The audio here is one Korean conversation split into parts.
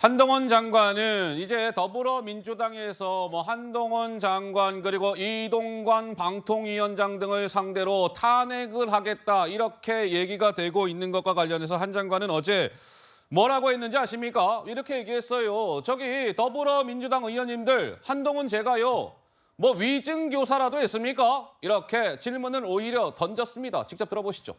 한동훈 장관은 이제 더불어민주당에서 한동훈 장관 그리고 이동관 방통위원장 등을 상대로 탄핵을 하겠다 이렇게 얘기가 되고 있는 것과 관련해서 한 장관은 어제 뭐라고 했는지 아십니까? 이렇게 얘기했어요. 저기 더불어민주당 의원님들 한동훈 제가요 위증교사라도 했습니까? 이렇게 질문을 오히려 던졌습니다. 직접 들어보시죠.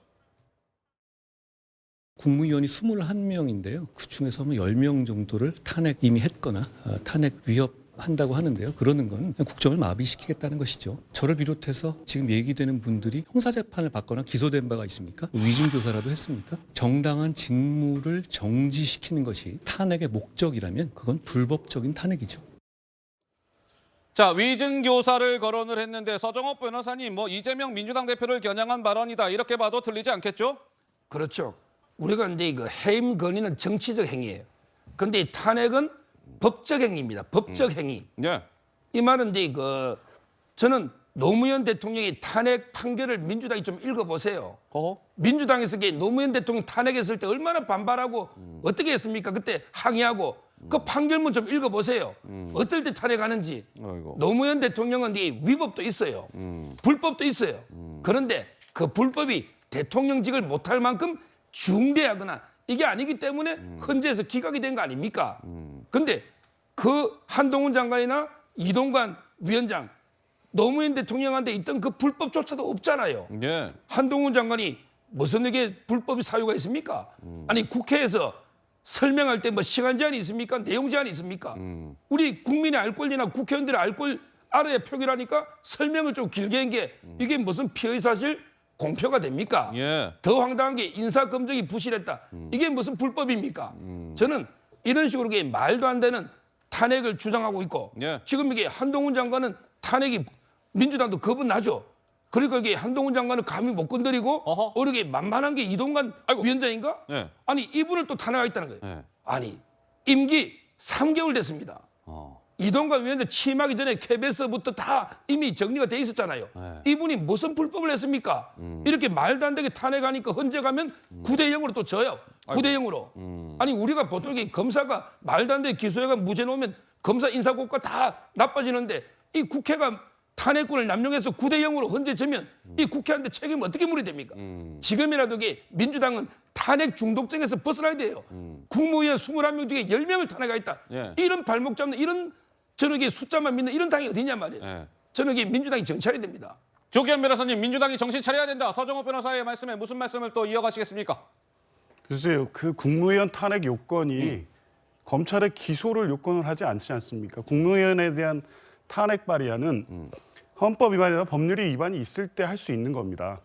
국무위원이 21명인데요. 그중에서 10명 정도를 탄핵 이미 했거나 탄핵 위협한다고 하는데요. 그러는 건 국정을 마비시키겠다는 것이죠. 저를 비롯해서 지금 얘기되는 분들이 형사재판을 받거나 기소된 바가 있습니까? 위증교사라도 했습니까? 정당한 직무를 정지시키는 것이 탄핵의 목적이라면 그건 불법적인 탄핵이죠. 자, 위증교사를 거론을 했는데 서정업 변호사님 이재명 민주당 대표를 겨냥한 발언이다 이렇게 봐도 틀리지 않겠죠? 그렇죠. 우리가 이제 해임 건의는 정치적 행위예요. 그런데 탄핵은 법적 행위입니다. 법적 행위. 네. 이 말은 이제 저는 노무현 대통령이 탄핵 판결을 민주당이 좀 읽어보세요. 민주당에서 노무현 대통령 탄핵했을 때 얼마나 반발하고 어떻게 했습니까? 그때 항의하고 그 판결문 좀 읽어보세요. 어떨 때 탄핵하는지. 노무현 대통령은 위법도 있어요. 불법도 있어요. 그런데 그 불법이 대통령직을 못할 만큼 중대하거나 이게 아니기 때문에 헌재에서 기각이 된 거 아닙니까? 근데 그 한동훈 장관이나 이동관 위원장 노무현 대통령한테 있던 그 불법조차도 없잖아요. 예. 한동훈 장관이 무슨 이게 불법이 사유가 있습니까? 아니 국회에서 설명할 때 시간 제한이 있습니까? 내용 제한이 있습니까? 우리 국민의 알 권리나 국회의원들의 알 권 알아야 표결하니까 설명을 좀 길게 한 게 이게 무슨 피의사실 공표가 됩니까? 예. 더 황당한 게 인사검증이 부실했다. 이게 무슨 불법입니까? 저는 이런 식으로 말도 안 되는 탄핵을 주장하고 있고 예. 지금 이게 한동훈 장관은 탄핵이 민주당도 겁은 나죠. 그러니까 이게 한동훈 장관을 감히 못 건드리고 어렵게 만만한 게 이동관 위원장인가? 예. 아니 이분을 또 탄핵하겠다는 거예요. 예. 아니 임기 3개월 됐습니다. 이동관 위원장 취임하기 전에 KBS부터 다 이미 정리가 돼 있었잖아요. 이분이 무슨 불법을 했습니까? 이렇게 말도 안 되게 탄핵하니까 헌재 가면 9대0으로 또 져요. 9대0으로. 아니 우리가 보통 검사가 말도 안 되게 기소해가 무죄 놓으면 검사 인사고과 다 나빠지는데 이 국회가 탄핵권을 남용해서 9대0으로 헌재 지면 이 국회한테 책임 어떻게 물어야 됩니까? 지금이라도 민주당은 탄핵 중독증에서 벗어나야 돼요. 국무위원 21명 중에 10명을 탄핵하겠다. 예. 이런 발목 잡는 이런 저는 숫자만 믿는 이런 당이 어디냐 말이에요. 예. 저는 민주당이 정찰해야 됩니다. 조기현 변호사님, 민주당이 정신 차려야 된다. 서정업 변호사의 말씀에 무슨 말씀을 또 이어가시겠습니까? 글쎄요, 그 국무위원 탄핵 요건이 검찰의 기소를 요건을 하지 않지 않습니까? 국무위원에 대한 탄핵 발의안은 헌법 위반이나 법률이 위반이 있을 때 할 수 있는 겁니다.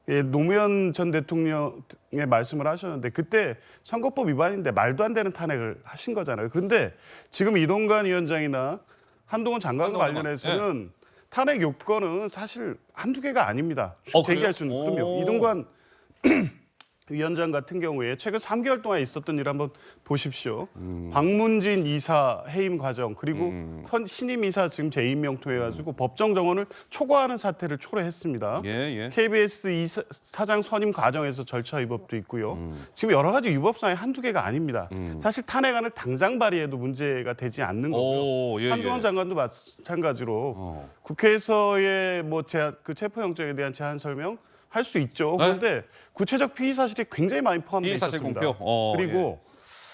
예, 노무현 전 대통령의 말씀을 하셨는데 그때 선거법 위반인데 말도 안 되는 탄핵을 하신 거잖아요. 그런데 지금 이동관 위원장이나 한동훈 장관과 관련해서는 탄핵 요건은 사실 한두 개가 아닙니다. 대기할 수는. 그럼요. 이동관 위원장 같은 경우에 최근 3개월 동안 있었던 일 한번 보십시오. 박문진 이사 해임 과정 그리고 신임 이사 지금 재임명 통해가지고 법정 정원을 초과하는 사태를 초래했습니다. 예. KBS 사장 선임 과정에서 절차 위법도 있고요. 지금 여러 가지 위법사항이 한두 개가 아닙니다. 사실 탄핵안을 당장 발의해도 문제가 되지 않는 거고요. 한동훈 장관도 마찬가지로 국회에서의 그 체포영장에 대한 제한 설명 할 수 있죠. 그런데 구체적 피의 사실이 굉장히 많이 포함되어 있었습니다. 그리고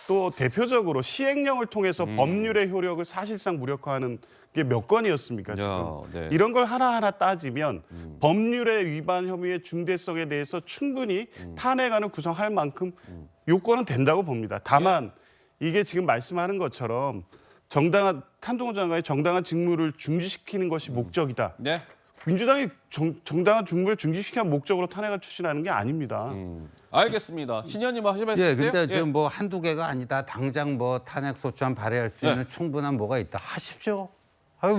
또 대표적으로 시행령을 통해서 법률의 효력을 사실상 무력화하는 게 몇 건이었습니까? 지금 이런 걸 하나하나 따지면 법률의 위반 혐의의 중대성에 대해서 충분히 탄핵안을 구성할 만큼 요건은 된다고 봅니다. 다만 이게 지금 말씀하는 것처럼 한동훈 장관의 정당한 직무를 중지시키는 것이 목적이다. 민주당이 정당한 직무를 중지시키는 목적으로 탄핵을 추진하는 게 아닙니다. 알겠습니다. 신현님 하실 말씀 있으세요? 근데 지금 한두 개가 아니다. 당장 탄핵 소추안 발의할 수 있는 충분한 뭐가 있다. 하십시오.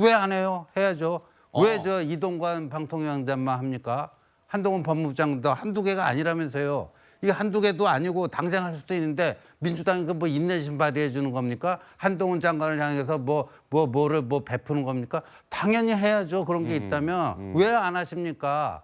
왜 안 해요? 해야죠. 왜 이동관 방통위원장만 합니까? 한동훈 법무부장도 한두 개가 아니라면서요. 이게 한두 개도 아니고 당장 할 수도 있는데 민주당이 인내심 발휘해 주는 겁니까? 한동훈 장관을 향해서 뭐를 베푸는 겁니까? 당연히 해야죠. 그런 게 있다면 왜 안 하십니까?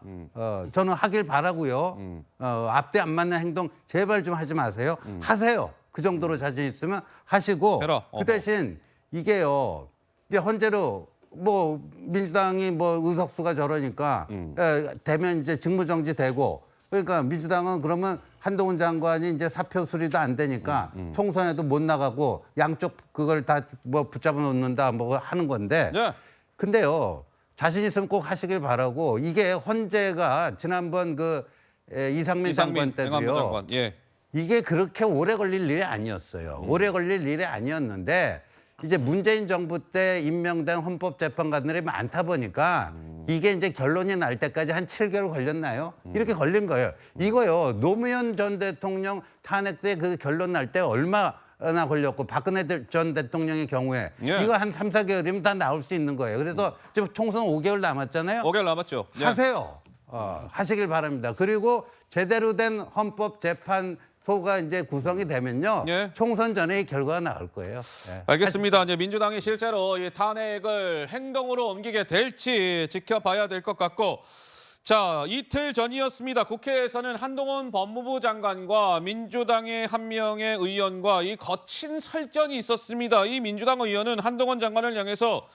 저는 하길 바라고요. 앞뒤 안 맞는 행동 제발 좀 하지 마세요. 하세요. 그 정도로 자신 있으면 하시고 해라. 그 대신 이게요. 이제 헌재로 뭐 민주당이 뭐 의석수가 저러니까 되면 이제 직무정지 되고 그러니까 민주당은 그러면 한동훈 장관이 이제 사표 수리도 안 되니까 총선에도 못 나가고 양쪽 그걸 다 뭐 붙잡아 놓는다 뭐 하는 건데 네. 근데요. 자신 있으면 꼭 하시길 바라고 이게 헌재가 지난번 그 이상민 장관 때도요. 장관. 예. 이게 그렇게 오래 걸릴 일이 아니었어요. 오래 걸릴 일이 아니었는데 이제 문재인 정부 때 임명된 헌법재판관들이 많다 보니까 이게 이제 결론이 날 때까지 한 7개월 걸렸나요? 이렇게 걸린 거예요. 이거요. 노무현 전 대통령 탄핵 때 그 결론 날 때 얼마나 걸렸고 박근혜 전 대통령의 경우에 예. 이거 한 3, 4개월이면 다 나올 수 있는 거예요. 그래서 지금 총선 5개월 남았잖아요. 5개월 남았죠. 예. 하세요. 하시길 바랍니다. 그리고 제대로 된 헌법재판소가 이제 구성이 되면요. 예. 총선 전에 이 결과가 나올 거예요. 예. 알겠습니다. 이제 민주당이 실제로 이 탄핵을 행동으로 옮기게 될지 지켜봐야 될 것 같고, 자, 이틀 전이었습니다. 국회에서는 한동훈 법무부 장관과 민주당의 한 명의 의원과 이 거친 설전이 있었습니다. 이 민주당 의원은 한동훈 장관을 향해서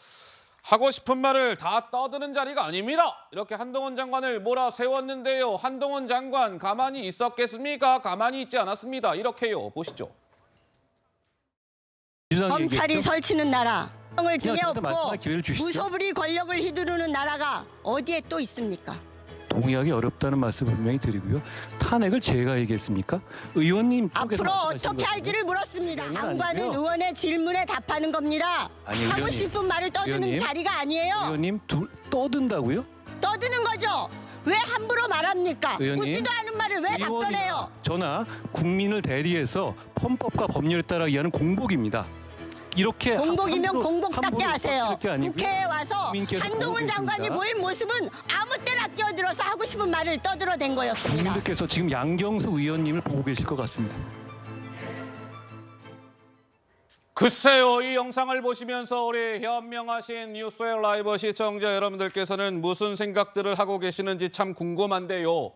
하고 싶은 말을 다 떠드는 자리가 아닙니다. 이렇게 한동훈 장관을 몰아세웠는데요. 한동훈 장관 가만히 있었겠습니까? 가만히 있지 않았습니다. 이렇게요. 보시죠. 검찰이 설치는 나라, 을 등에 저한테 말씀할 업고 기회를 주시죠. 무소불위 권력을 휘두르는 나라가 어디에 또 있습니까? 동의하기 어렵다는 말씀 분명히 드리고요. 탄핵을 제가 얘기했습니까? 의원님 쪽에서 앞으로 말씀하신 어떻게 거예요. 할지를 물었습니다. 의원은 장관은 아니고요. 의원의 질문에 답하는 겁니다. 아니, 하고 의원님. 싶은 말을 떠드는 의원님. 자리가 아니에요. 의원님 떠든다고요? 떠드는 거죠. 왜 함부로 말합니까? 의원님. 묻지도 않은 말을 왜 답변해요? 저나 국민을 대리해서 헌법과 법률에 따라 위하는 공복입니다. 이렇게 공복이면 함부로- 공복답게 함부로 하세요. 이렇게 아니고요. 국회에 와서 국민께서 한동훈 보고 장관이 계십니다. 보인 모습은 아무 때나 끼어들어서 하고 싶은 말을 떠들어댄 거였습니다. 국민들께서 지금 양경수 의원님을 보고 계실 것 같습니다. 글쎄요, 이 영상을 보시면서 우리 현명하신 뉴스웨어 라이브 시청자 여러분들께서는 무슨 생각들을 하고 계시는지 참 궁금한데요.